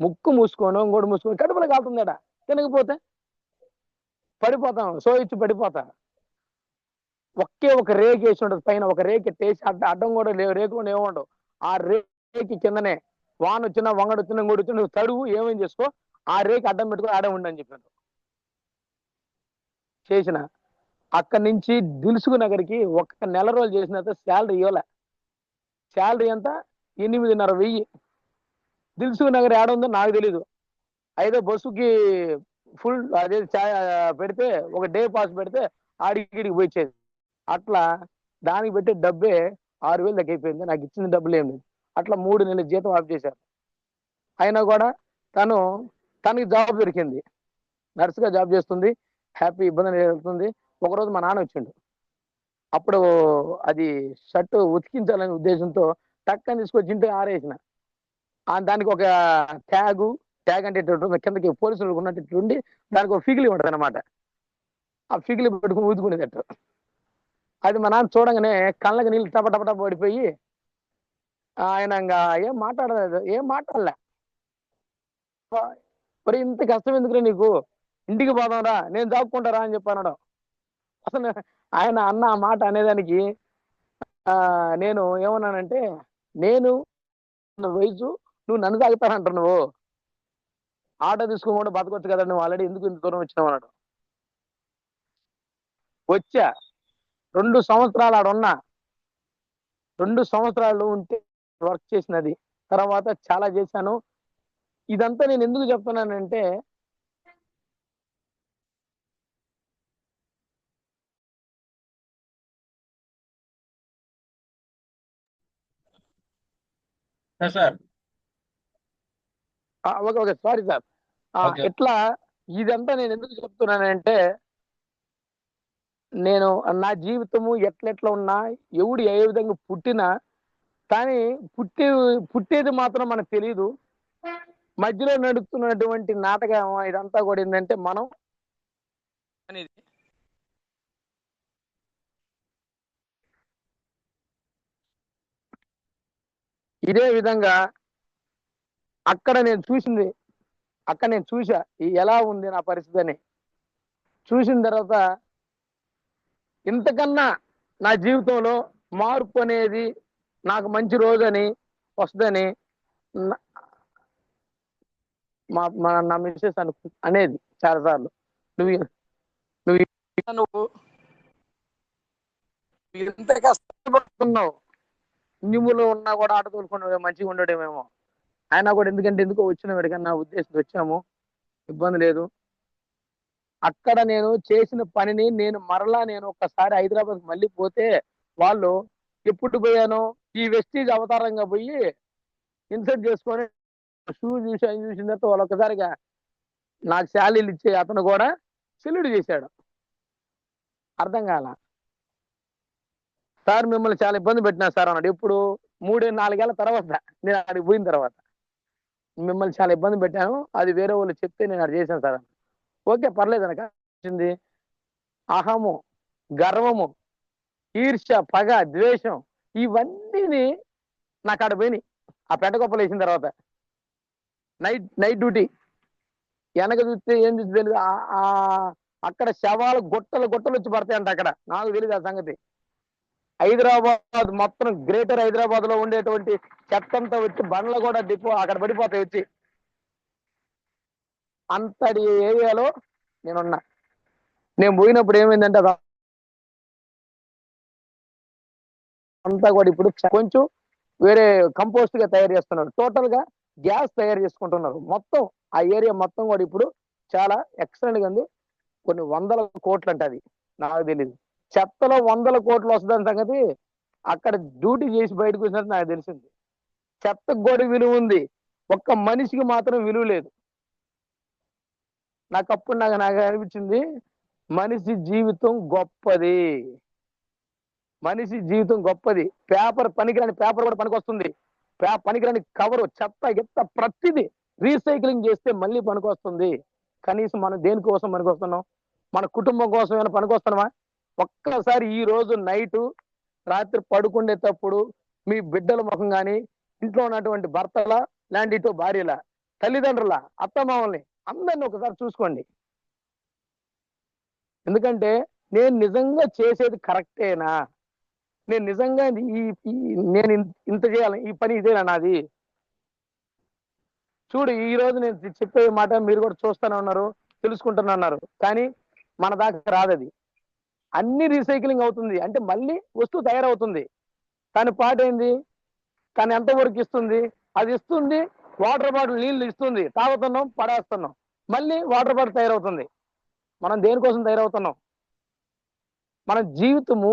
ముక్కు మూసుకోను, ఇంకోటి మూసుకొని కడుపులో కాలుతుందట. తినకపోతే పడిపోతాం, ఇచ్చి పడిపోతా. ఒకే ఒక రేకు వేసి ఉండదు, పైన ఒక రేకు వేసి అడ్డం కూడా లేవు, రేకు కూడా ఏముండవు. ఆ రేకి కిందనే వాన వచ్చినా వంగడు వచ్చినా ఇంకోటి వచ్చినా నువ్వు తడువు ఏమేం చేసుకో, ఆ రేకు అడ్డం పెట్టుకుని ఆడే ఉండని చెప్పాను. చేసిన అక్కడి నుంచి దిల్సుఖ్ నగర్కి ఒక్క నెల రోజులు చేసిన తర్వాత శాలరీ ఇవ్వలే. శాలరీ ఎంత? 8,500. దిల్సుఖ్ నగర్ ఏడ ఉందో నాకు తెలీదు. అయితే బస్సుకి ఫుల్ అదే పెడితే ఒక డే పాస్ పెడితే ఆడికి పోయిచ్చేది. అట్లా దానికి పెట్టే డబ్బే 6,000 దాకా అయిపోయింది. నాకు ఇచ్చిన డబ్బులు ఏమి లేదు. అట్లా 3 నెలల జీతం ఆఫ్ చేశారు. అయినా కూడా తనకి జాబ్ దొరికింది. నర్సుగా జాబ్ చేస్తుంది. హ్యాపీ, ఇబ్బంది జరుగుతుంది. ఒకరోజు మా నాన్న వచ్చిండు. అప్పుడు అది షర్ట్ ఉతికించాలనే ఉద్దేశంతో టక్కని తీసుకొచ్చి ఇంటి ఆరేసిన. దానికి ఒక ట్యాగ్ అంటే కిందకి పోలీసులు ఉన్నట్టు ఉండి దానికి ఒక ఫిగిలి ఉంటుంది అనమాట. ఆ ఫిగిలి పెట్టుకుని ఊదుకునేదట్టు. అది మా నాన్న చూడగానే కళ్ళకి నీళ్ళు టపటపట పడిపోయి ఆయన ఇంకా ఏం మాట్లాడలే. మరి ఇంత కష్టం ఎందుకురా నీకు, ఇంటికి పోదాంరా, నేను దాక్కుంటారా అని చెప్పి అన్నాడు. అసలు ఆయన అన్న ఆ మాట అనేదానికి నేను ఏమన్నానంటే, నేను వయసు నువ్వు నన్ను తాగుతానంటారు, నువ్వు ఆటో తీసుకోకుండా బతకొచ్చు కదా, నువ్వు ఆల్రెడీ ఎందుకు ఇంత దూరం వచ్చినావు అన్నాడు. వచ్చా 2 సంవత్సరాలు ఆడున్నా. 2 సంవత్సరాలు ఉంటే వర్క్ చేసినది. తర్వాత చాలా చేశాను. ఇదంతా నేను ఎందుకు చెప్తున్నానంటే, sir. Okay okay sorry sir. Okay. ఇట్లా ఇదంతా నేను ఎందుకు చెప్తున్నానంటే, నేను నా జీవితము ఎట్లెట్లా ఉన్నా, ఎవడు ఏ విధంగా పుట్టినా, కానీ పుట్టేది మాత్రం మనకు తెలియదు. మధ్యలో నడుస్తున్నటువంటి నాటకం ఇదంతా కూడా ఏంటంటే, మనం అనేది ఇదే విధంగా అక్కడ నేను చూసా ఎలా ఉంది నా పరిస్థితి అని. చూసిన తర్వాత ఇంతకన్నా నా జీవితంలో మార్పు అనేది నాకు మంచి రోజు అని వస్తుందని నా మిస్సెస్ అనేది చాలాసార్లు, నువ్వు నువ్వు నువ్వు ఎంత కష్టపడుతున్నావు, నిమ్ములో ఉన్నా కూడా ఆట తోలుకున్నావు మంచిగా ఉండడమేమో. అయినా కూడా ఎందుకో వచ్చిన వాడికన్నా నా ఉద్దేశంతో వచ్చాము, ఇబ్బంది లేదు. అక్కడ నేను చేసిన పనిని నేను ఒక్కసారి హైదరాబాద్ మళ్ళీ పోతే వాళ్ళు ఎప్పుడు పోయానో ఈ వెస్టీజ్ అవతారంగా పోయి ఇన్సర్ట్ చేసుకొని చూసిన తర్వాత వాళ్ళు ఒక్కసారిగా నాకు శాలరీలు ఇచ్చే అతను కూడా సెల్యూట్ చేశాడు. అర్థం కాల. సార్ మిమ్మల్ని చాలా ఇబ్బంది పెట్టినా సార్ అన్నాడు. ఎప్పుడు 3-4 ఏళ్ల తర్వాత నేను అక్కడికి పోయిన తర్వాత, మిమ్మల్ని చాలా ఇబ్బంది పెట్టాను, అది వేరే వాళ్ళు చెప్తే నేను అది చేశాను సార్. ఓకే పర్లేదు అనక. అహము, గర్వము, ఈర్ష్య, పగ, ద్వేషం ఇవన్నీ నాకు ఆడ పోయినాయి. ఆ పెంటగొప్పలు వేసిన తర్వాత నైట్ డ్యూటీ వెనక చూస్తే ఏం చూసి తెలియదు. అక్కడ శవాలు గుట్టలు వచ్చి పడతాయంట. అక్కడ నాకు తెలియదు ఆ సంగతి. హైదరాబాద్ మొత్తం గ్రేటర్ హైదరాబాద్ లో ఉండేటువంటి చెత్తంతా వచ్చి బండ్లు కూడా డిపో అక్కడ పడిపోతాయి వచ్చి. అంతటి ఏరియాలో నేనున్నా. నేను పోయినప్పుడు ఏమైందంటే అంతా కూడా ఇప్పుడు కొంచెం వేరే కంపోస్ట్ గా తయారు చేస్తున్నారు. టోటల్ గా గ్యాస్ తయారు చేసుకుంటున్నారు. మొత్తం ఆ ఏరియా మొత్తం కూడా ఇప్పుడు చాలా ఎక్సలెంట్ గా ఉంది. కొన్ని 100 కోట్లు అంటే అది నాకు తెలియదు. చెత్తలో 100 కోట్లు వస్తుందని సంగతి అక్కడ డ్యూటీ చేసి బయటకు వచ్చినట్టు నాకు తెలిసింది. చెత్తకు కూడా విలువ ఉంది, ఒక్క మనిషికి మాత్రం విలువ లేదు. నాకు అనిపించింది, మనిషి జీవితం గొప్పది. మనిషి జీవితం గొప్పది. పనికిరాని పేపర్ కూడా పనికొస్తుంది. పనికిరాని కవరు, చెత్త ప్రతిదీ రీసైక్లింగ్ చేస్తే మళ్ళీ పనికొస్తుంది. కనీసం మనం దేనికోసం పనికొస్తున్నాం? మన కుటుంబం కోసం ఏమైనా పనికొస్తున్నామా? ఒక్కసారి ఈ రోజు నైటు రాత్రి పడుకునేటప్పుడు మీ బిడ్డల ముఖం కానీ, ఇంట్లో ఉన్నటువంటి భర్తల, లాంటి భార్యల, తల్లిదండ్రుల, అత్తమామల్ని అందరినీ ఒకసారి చూసుకోండి. ఎందుకంటే నేను నిజంగా చేసేది కరెక్టేనా, నేను నిజంగా నేను ఇంత చేయాలి, ఈ పని ఇదేనా నాది? చూడు, ఈ రోజు నేను చెప్పే మాట మీరు కూడా చూస్తూనే ఉన్నారు, తెలుసుకుంటున్నారు. కానీ మన దాకా రాదది. అన్ని రీసైక్లింగ్ అవుతుంది, అంటే మళ్ళీ వస్తువు తయారవుతుంది. దాని పాట ఏంది, కానీ ఎంతవరకు ఇస్తుంది, అది ఇస్తుంది. వాటర్ బాటిల్ నీళ్లు ఇస్తుంది, తాగుతున్నాం, పడేస్తున్నాం, మళ్ళీ వాటర్ బాటిల్ తయారవుతుంది. మనం దేనికోసం తయారవుతున్నాం? మన జీవితము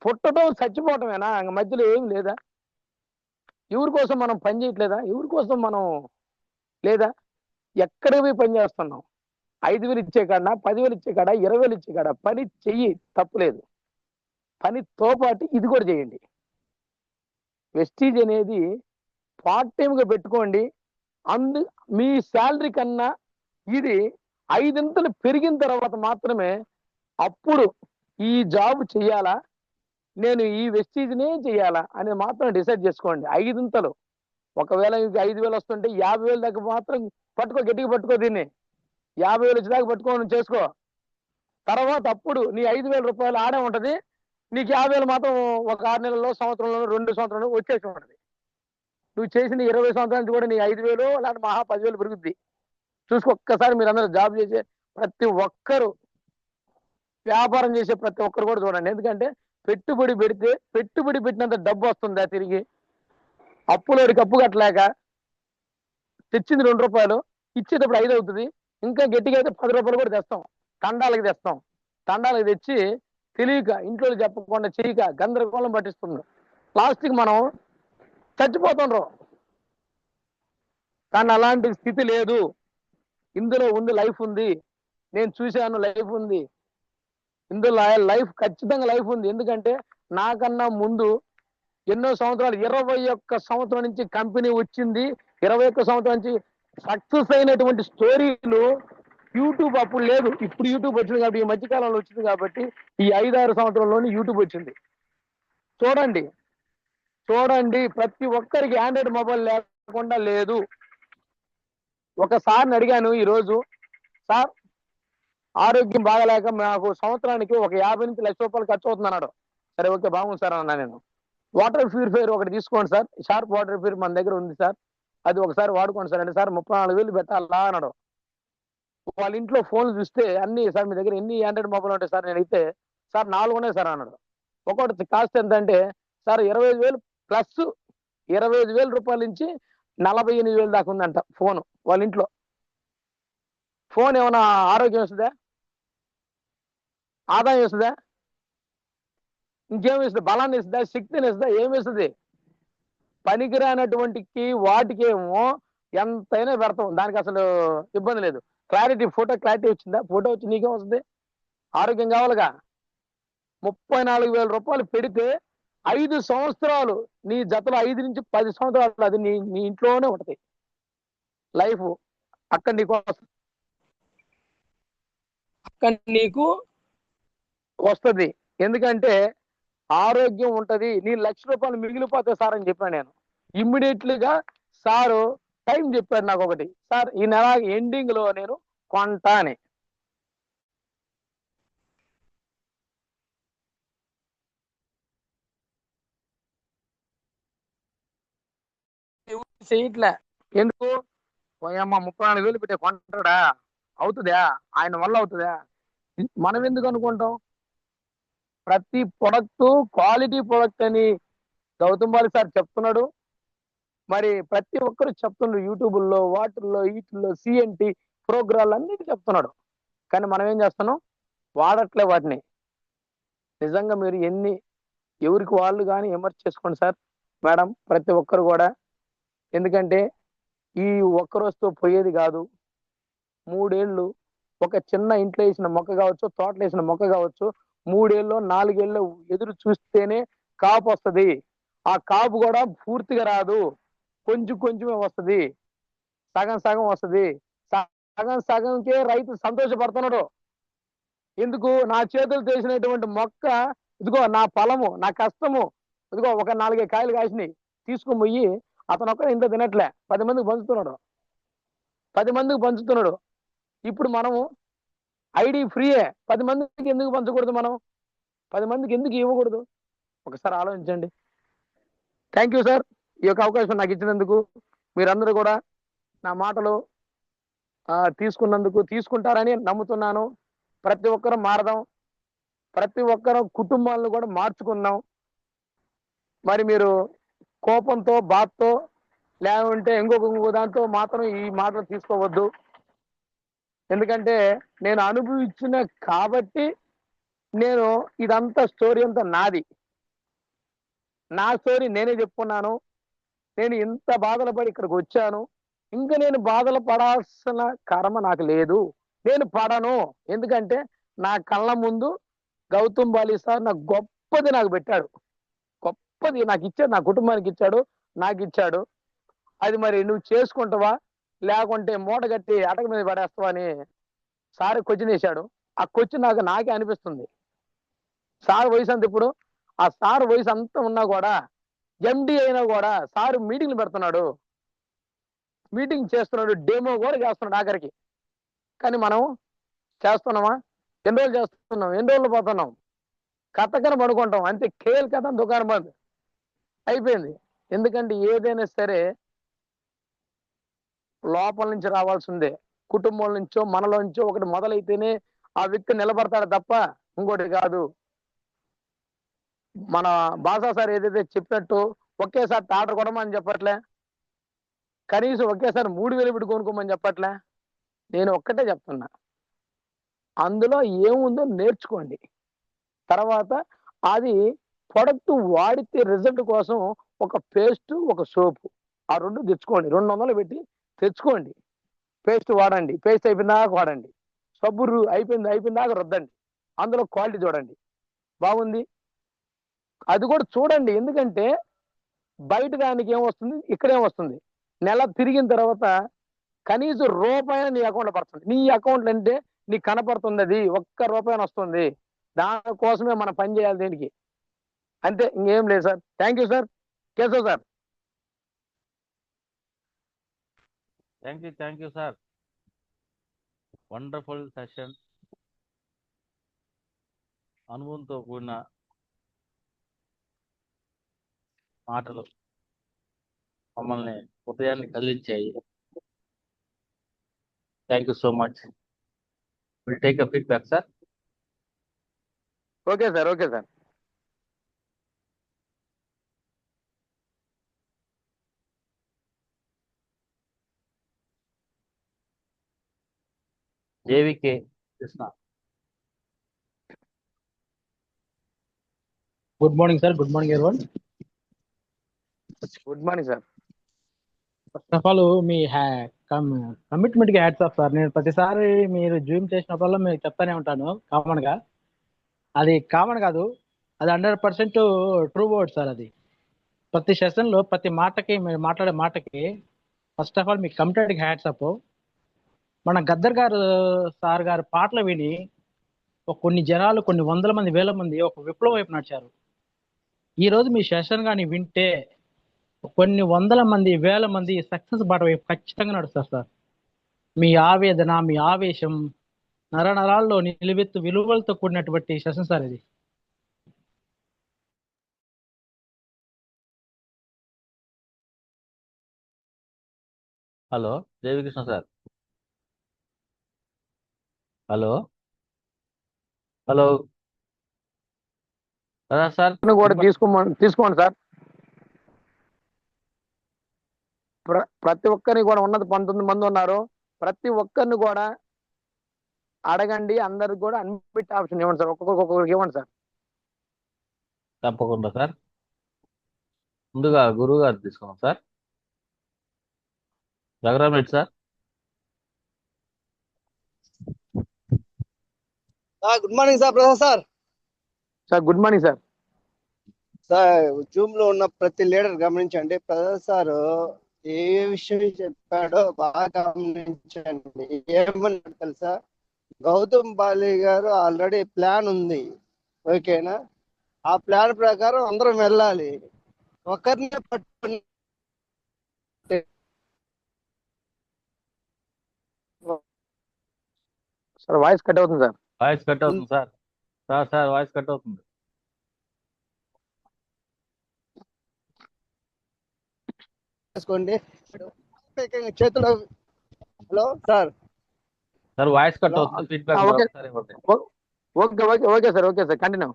పుట్టడం చచ్చిపోవటమేనా? ఇంక మధ్యలో ఏం లేదా? ఎవరి కోసం మనం పని చేయట్లేదా? ఎవరి కోసం మనం లేదా? ఎక్కడికి పోయి పని చేస్తున్నాం? 5,000 ఇచ్చే కాడ, 10,000 ఇచ్చే కాడ, 20,000 ఇచ్చే కాడ పని చెయ్యి, తప్పులేదు. పనితో పాటు ఇది కూడా చేయండి. వెస్టీజ్ అనేది పార్ట్ టైంగా పెట్టుకోండి. మీ శాలరీ కన్నా ఇది 5 పెరిగిన తర్వాత మాత్రమే అప్పుడు ఈ జాబ్ చెయ్యాలా, నేను ఈ వెస్టీజ్నే చెయ్యాలా అనేది మాత్రం డిసైడ్ చేసుకోండి. 5. ఒకవేళ 5,000 వస్తుంటే 50,000 దాకా మాత్రం పట్టుకో, గట్టిగా పట్టుకో, దీన్ని 50,000 వచ్చేదాకా పట్టుకోని చేసుకో. తర్వాత అప్పుడు నీ 5,000 రూపాయలు ఆడే ఉంటది, నీకు 50,000 మాత్రం ఒక 6 నెలల్లో, సంవత్సరంలో, 2 సంవత్సరాలు వచ్చేసి ఉంటది. నువ్వు చేసిన 20 సంవత్సరాల నుంచి కూడా నీ 5,000 లేకపోతే మహా 10,000 పెరుగుద్ది. చూసుకో ఒక్కసారి. మీరు అందరూ జాబ్ చేసే ప్రతి ఒక్కరు, వ్యాపారం చేసే ప్రతి ఒక్కరు కూడా చూడండి. ఎందుకంటే పెట్టుబడి పెడితే పెట్టుబడి పెట్టినంత డబ్బు వస్తుందా తిరిగి? అప్పులోడికి అప్పు కట్టలేక తెచ్చింది 2 రూపాయలు, ఇచ్చేటప్పుడు 5 అవుతుంది. ఇంకా గట్టిగా అయితే 10 రూపాయలు కూడా తెస్తాం. తండాలకి తెస్తాం. తండాలకి తెచ్చి తెలియక, ఇంట్లో చెప్పకుండా చేయక గందరగోళం పట్టిస్తుంది. లాస్ట్కి మనం చచ్చిపోతుండ్రు. కానీ అలాంటి స్థితి లేదు. ఇందులో ఉంది, లైఫ్ ఉంది. నేను చూశాను, లైఫ్ ఉంది ఇందులో. లైఫ్ ఖచ్చితంగా లైఫ్ ఉంది. ఎందుకంటే నాకన్నా ముందు ఎన్నో సంవత్సరాలు, 21 సంవత్సరం నుంచి కంపెనీ వచ్చింది. 21 సంవత్సరం నుంచి సక్సెస్ అయినటువంటి స్టోరీలు యూట్యూబ్ అప్పుడు లేదు, ఇప్పుడు యూట్యూబ్ వచ్చింది కాబట్టి, ఈ మధ్యకాలంలో వచ్చింది కాబట్టి, ఈ 5-6 సంవత్సరంలోనే యూట్యూబ్ వచ్చింది. చూడండి చూడండి, ప్రతి ఒక్కరికి ఆండ్రాయిడ్ మొబైల్ లేకుండా లేదు. ఒకసారిని అడిగాను ఈరోజు, సార్ ఆరోగ్యం బాగలేక నాకు సంవత్సరానికి ఒక 50 నుంచి 1,00,000 రూపాయలు ఖర్చు అవుతుంది అన్నాడు. సరే, ఓకే, బాగుంది సార్ అన్నా నేను. వాటర్ ప్యూరిఫైర్ ఒకటి తీసుకోండి సార్, షార్ప్ వాటర్ ప్యూరిఫైర్ మన దగ్గర ఉంది సార్, అది ఒకసారి వాడుకోండి సార్ అంటే, సార్ 34,000 పెట్టాలా అన్నాడు. వాళ్ళ ఇంట్లో ఫోన్లు చూస్తే అన్ని, సార్ మీ దగ్గర ఎన్ని ఆండ్రాయిడ్ మొబైల్ ఉంటాయి సార్? నేను అయితే, సార్ 4 ఉన్నాయి సార్ అన్నాడు. ఒకటి కాస్ట్ ఎంత అంటే, సార్ 25,000 ప్లస్ 25,000 రూపాయల నుంచి 48,000 దాకా ఉందంట ఫోన్ వాళ్ళ ఇంట్లో. ఫోన్ ఏమైనా ఆరోగ్యం వస్తుందా? ఆదాయం ఇస్తుందా? ఇంకేమి ఇస్తుంది? బలాన్ని ఇస్తుందా? శక్తిని ఇస్తుందా? ఏమి ఇస్తుంది? పనికిరానటువంటికి వాటికేమో ఎంతైనా పెడతాం, దానికి అసలు ఇబ్బంది లేదు. క్లారిటీ, ఫోటో క్లారిటీ వచ్చిందా? ఫోటో వచ్చి నీకేం వస్తుంది? ఆరోగ్యం కావాలిగా. 34,000 రూపాయలు పెడితే 5 సంవత్సరాలు నీ జతలో, 5 నుంచి 10 సంవత్సరాలు అది నీ నీ ఇంట్లోనే ఉంటది లైఫ్. అక్కడ నీకు వస్తుంది. ఎందుకంటే ఆరోగ్యం ఉంటది. నీ 1,00,000 రూపాయలు మిగిలిపోతాయి సార్ అని చెప్పాను నేను. ఇమ్మీడియట్లీగా సారు టైం చెప్పాడు నాకు ఒకటి, సార్ ఈ నెల ఎండింగ్ లో నేను కొంటా అని. చేయట్లే. ఎందుకు? అమ్మ 34,000 పెట్టే కొంటాడా? అవుతుందా? ఆయన వల్ల అవుతుందా? మనం ఎందుకు అనుకుంటాం? ప్రతి ప్రొడక్ట్ క్వాలిటీ ప్రొడక్ట్ అని గౌతమ్ బాలి సార్ చెప్తున్నాడు. మరి ప్రతి ఒక్కరు చెప్తున్నారు, యూట్యూబ్లో, వాటిల్లో, వీటిల్లో, సిఎన్టి ప్రోగ్రాలు అన్ని చెప్తున్నాడు. కానీ మనం ఏం చేస్తున్నాం? వాడట్లే వాటిని. నిజంగా మీరు ఎవరికి వాళ్ళు కానీ విమర్శ చేసుకోండి సార్, మేడం, ప్రతి ఒక్కరు కూడా. ఎందుకంటే ఈ ఒక్క రోజుతో పోయేది కాదు. 3 ఏళ్ళు ఒక చిన్న ఇంట్లో వేసిన మొక్క కావచ్చు, తోటలో వేసిన మొక్క కావచ్చు, 3 ఏళ్ళు 4 ఏళ్ళు ఎదురు చూస్తేనే కాపు వస్తుంది. ఆ కాపు కూడా పూర్తిగా రాదు, కొంచెం కొంచెమే వస్తుంది, సగం సగం వస్తుంది. సగం సగంకే రైతు సంతోషపడుతున్నాడు. ఎందుకు? నా చేతులు చేసినటువంటి మొక్క, ఇదిగో నా ఫలము, నా కష్టము, ఇదిగో ఒక 4 కాయలు కాసినాయి, తీసుకుని పోయి అతను ఒక్క ఇంత తినట్లే, 10 మందికి పంచుతున్నాడు. 10 మందికి పంచుతున్నాడు. ఇప్పుడు మనము ఐడి ఫ్రీయే, 10 మందికి ఎందుకు పంచకూడదు? మనం 10 మందికి ఎందుకు ఇవ్వకూడదు? ఒకసారి ఆలోచించండి. థ్యాంక్ యూ సార్, ఈ యొక్క అవకాశం నాకు ఇచ్చినందుకు. మీరందరూ కూడా నా మాటలు తీసుకున్నందుకు, తీసుకుంటారని నమ్ముతున్నాను. ప్రతి ఒక్కరూ మారదాం. ప్రతి ఒక్కరు కుటుంబాలను కూడా మార్చుకుందాం. మరి మీరు కోపంతో బాధతో లేకుంటే ఇంకొక దాంతో మాత్రం ఈ మాటలు తీసుకోవద్దు. ఎందుకంటే నేను అనుభవించిన కాబట్టి నేను ఇదంతా స్టోరీ అంతా నాది, నా స్టోరీ నేనే చెప్పుకున్నాను. నేను ఇంత బాధలు పడి ఇక్కడికి వచ్చాను. ఇంకా నేను బాధలు పడాల్సిన కర్మ నాకు లేదు, నేను పడను. ఎందుకంటే నా కళ్ళ ముందు గౌతమ్ బాలి సార్ నాకు గొప్పది నాకు పెట్టాడు, గొప్పది నాకు ఇచ్చాడు, నా కుటుంబానికి ఇచ్చాడు, నాకు ఇచ్చాడు. అది మరి నువ్వు చేసుకుంటావా లేకుంటే మూట కట్టి అటక మీద పడేస్తావా అని సార్ క్వశ్చన్ వేశాడు. ఆ క్వశ్చన్ నాకే అనిపిస్తుంది. సార్ వయసు అంత ఇప్పుడు, ఆ సార్ వయసు అంతా ఉన్నా కూడా ఎండి అయినా కూడా సార్ మీటింగ్లు పెడుతున్నాడు, మీటింగ్ చేస్తున్నాడు, డెమో కూడా చేస్తున్నాడు ఆఖరికి. కానీ మనం చేస్తున్నామా? ఎన్ని రోజులు చేస్తున్నాం, ఎన్ని రోజులు పోతున్నాం, కథకన పడుకుంటాం అంతే. కేల్ కథ దుకాణం బంద్ అయిపోయింది. ఎందుకంటే ఏదైనా సరే లోపల నుంచి రావాల్సిందే, కుటుంబం నుంచో మనలోంచో ఒకటి మొదలైతేనే ఆ వ్యక్తి నిలబడతాడు తప్ప ఇంకోటి కాదు. మన బాసా సార్ ఏదైతే చెప్పినట్టు ఒకేసారి టాటర్ కొనమని చెప్పట్లే, కనీసం ఒకేసారి 3,000 పెట్టి కొనుక్కోమని చెప్పట్లే. నేను ఒక్కటే చెప్తున్నా, అందులో ఏముందో నేర్చుకోండి. తర్వాత అది ప్రొడక్ట్ వాడితే రిజల్ట్ కోసం ఒక పేస్ట్ ఒక సోపు ఆ రెండు తెచ్చుకోండి, 200 పెట్టి తెచ్చుకోండి. పేస్ట్ వాడండి, పేస్ట్ అయిపోయిందాక వాడండి. సబ్బు అయిపోయిందాక రుద్దండి. అందులో క్వాలిటీ చూడండి, బాగుంది అది కూడా చూడండి. ఎందుకంటే బయట దానికి ఏమొస్తుంది, ఇక్కడేమొస్తుంది. నెల తిరిగిన తర్వాత కనీసం రూపాయి నీ అకౌంట్లో పడుతుంది. నీ అకౌంట్లో అంటే నీకు కనపడుతుంది, అది ₹1 వస్తుంది. దానికోసమే మనం పని చేయాలి దీనికి, అంతే, ఇంకేం లేదు sir. Thank you sir. Keshav sir. Thank you sir. Wonderful session, అనుభవంతో కూడిన మాటలు మమ్మల్ని హృదయాన్ని కదిలించాయి. Thank you so much. Will take a feedback sir. Okay sir, okay sir. JVK Krishna. Good morning sir. Good morning everyone. Good morning sir. First of all మీ కమిట్మెంట్కి hats off sir. నేను ప్రతిసారి మీరు జూమ్ చేసినప్పుడల్లా మీరు చెప్తానే ఉంటాను కామన్గా. అది కామన్ కాదు, అది 100% ట్రూ వర్డ్ సార్. అది ప్రతి సెషన్లో ప్రతి మాటకి, మీరు మాట్లాడే మాటకి ఫస్ట్ ఆఫ్ ఆల్ మీ కమిటెడ్కి హ్యాట్స్ ఆఫ్. మన గద్దర్ గారు సార్ గారు పాటలు విని కొన్ని జనాలు, కొన్ని వందల మంది, వేల మంది ఒక విప్లవం వైపు నడిచారు. ఈరోజు మీ సెషన్ కానీ వింటే కొన్ని వందల మంది, వేల మంది సక్సెస్ బాట వైపు ఖచ్చితంగా నడుస్తారు సార్. మీ ఆవేదన, మీ ఆవేశం నరనరాల్లో నిలువెత్తు విలువలతో కూడినటువంటి సెషన్ సార్ ఇది. Hello Devikrishna sir. Hello hello sir. కూడా తీసుకోండి సార్. ప్రతి ఒక్కరిని కూడా ఉన్నది 19 మంది ఉన్నారు. ప్రతి ఒక్కరిని కూడా అడగండి, అందరికి కూడా అన్బిట్ ఆప్షన్ ఇవ్వండి సార్. ఒక్కొక్కరికి ఇవ్వండి సార్. తప్పకుండా సార్. ముందుగా గురువు గారు తీసుకున్నాం sir. Raghuram Reddy sir. Good morning sir. Prasad sir. Sir good morning sir. Sir Zoom లో ఉన్న ప్రతి లీడర్ గమనించండి. ప్రసాద్ సార్ ఏ విషయం చెప్పాడో బాగా గమనించండి. ఏమని తెలుసా, గౌతమ్ బాలి గారు ఆల్రెడీ ప్లాన్ ఉంది, ఓకేనా? ఆ ప్లాన్ ప్రకారం అందరం వెళ్ళాలి. ఒకరినే పట్టుకుని సార్ వాయిస్ కట్ అవుతుంది సార్. వాయిస్ కట్ అవుతుంది సార్. సార్ వాయిస్ కట్ అవుతుంది. చేసుకోండి చేతులు. Hello sir. Sir voice cut అవుతుంది. Feedback okay. ఒకసారి ఇవ్వండి. Okay okay okay sir continue.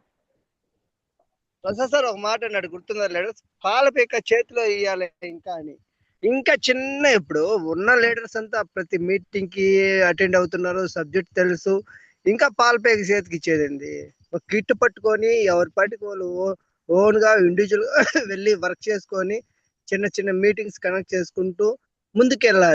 Prasad sir ఒక మాట అన్నాడు గుర్తుందా లీడర్స్, పాల పేక చేతిలో ఇయ్యాలి ఇంకా అని. ఇంకా చిన్న ఇప్పుడు ఉన్న లీడర్స్ అంతా ప్రతి మీటింగ్ కి అటెండ్ అవుతున్నారు, సబ్జెక్ట్ తెలుసు, ఇంకా పాల పేక చేతికి ఇచ్చేదండి. ఒక కిట్ పట్టుకొని ఎవరి పాటికి వాళ్ళు ఓన్ గా ఇండివిజువల్ వెళ్ళి వర్క్ చేసుకొని చిన్న చిన్న మీటింగ్స్ కనెక్ట్ చేసుకుంటూ ముందుకెళ్ళాలి.